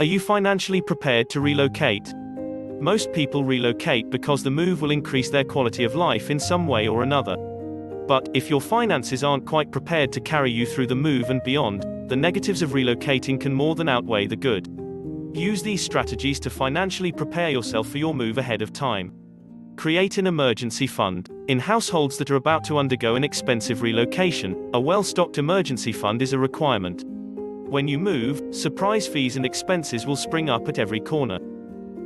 Are you financially prepared to relocate? Most people relocate because the move will increase their quality of life in some way or another. But if your finances aren't quite prepared to carry you through the move and beyond, the negatives of relocating can more than outweigh the good. Use these strategies to financially prepare yourself for your move ahead of time. Create an emergency fund. In households that are about to undergo an expensive relocation, a well-stocked emergency fund is a requirement. When you move, surprise fees and expenses will spring up at every corner.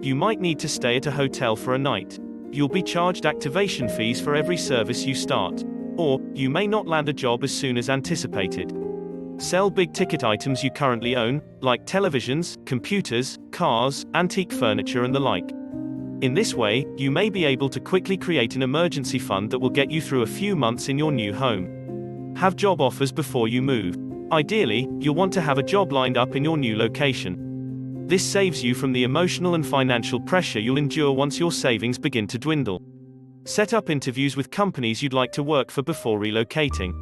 You might need to stay at a hotel for a night. You'll be charged activation fees for every service you start. Or, you may not land a job as soon as anticipated. Sell big-ticket items you currently own, like televisions, computers, cars, antique furniture and the like. In this way, you may be able to quickly create an emergency fund that will get you through a few months in your new home. Have job offers before you move. Ideally, you'll want to have a job lined up in your new location. This saves you from the emotional and financial pressure you'll endure once your savings begin to dwindle. Set up interviews with companies you'd like to work for before relocating.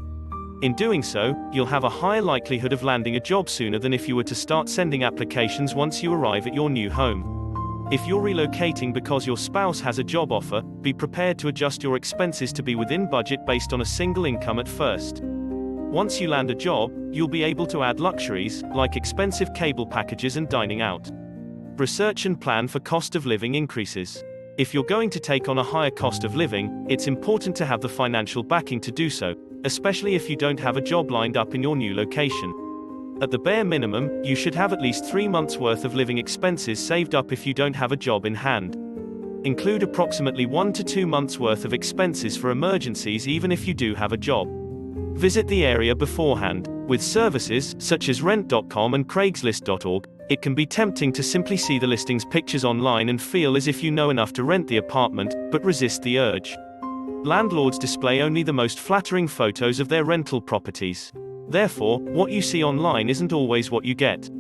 In doing so, you'll have a higher likelihood of landing a job sooner than if you were to start sending applications once you arrive at your new home. If you're relocating because your spouse has a job offer, be prepared to adjust your expenses to be within budget based on a single income at first. Once you land a job, you'll be able to add luxuries, like expensive cable packages and dining out. Research and plan for cost of living increases. If you're going to take on a higher cost of living, it's important to have the financial backing to do so, especially if you don't have a job lined up in your new location. At the bare minimum, you should have at least 3 months' worth of living expenses saved up if you don't have a job in hand. Include approximately 1 to 2 months' worth of expenses for emergencies even if you do have a job. Visit the area beforehand. With services such as rent.com and Craigslist.org, it can be tempting to simply see the listings pictures online and feel as if you know enough to rent the apartment, but resist the urge. Landlords display only the most flattering photos of their rental properties. Therefore, what you see online isn't always what you get.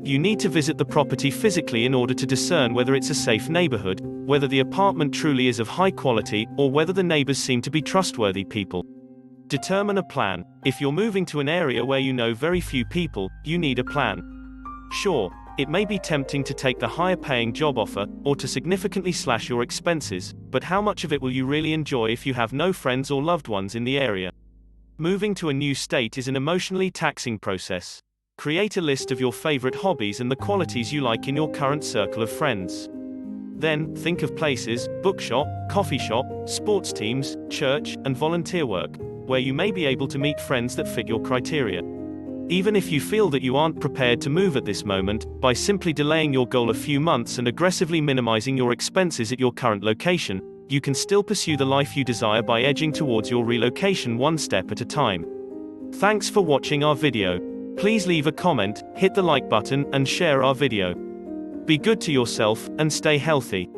You need to visit the property physically in order to discern whether it's a safe neighborhood, whether the apartment truly is of high quality, or whether the neighbors seem to be trustworthy people. Determine a plan. If you're moving to an area where you know very few people, you need a plan. Sure, it may be tempting to take the higher-paying job offer, or to significantly slash your expenses, but how much of it will you really enjoy if you have no friends or loved ones in the area? Moving to a new state is an emotionally taxing process. Create a list of your favorite hobbies and the qualities you like in your current circle of friends. Then, think of places, bookshop, coffee shop, sports teams, church, and volunteer work, where you may be able to meet friends that fit your criteria. Even if you feel that you aren't prepared to move at this moment, by simply delaying your goal a few months and aggressively minimizing your expenses at your current location, you can still pursue the life you desire by edging towards your relocation one step at a time. Thanks for watching our video. Please leave a comment, hit the like button, and share our video. Be good to yourself, and stay healthy.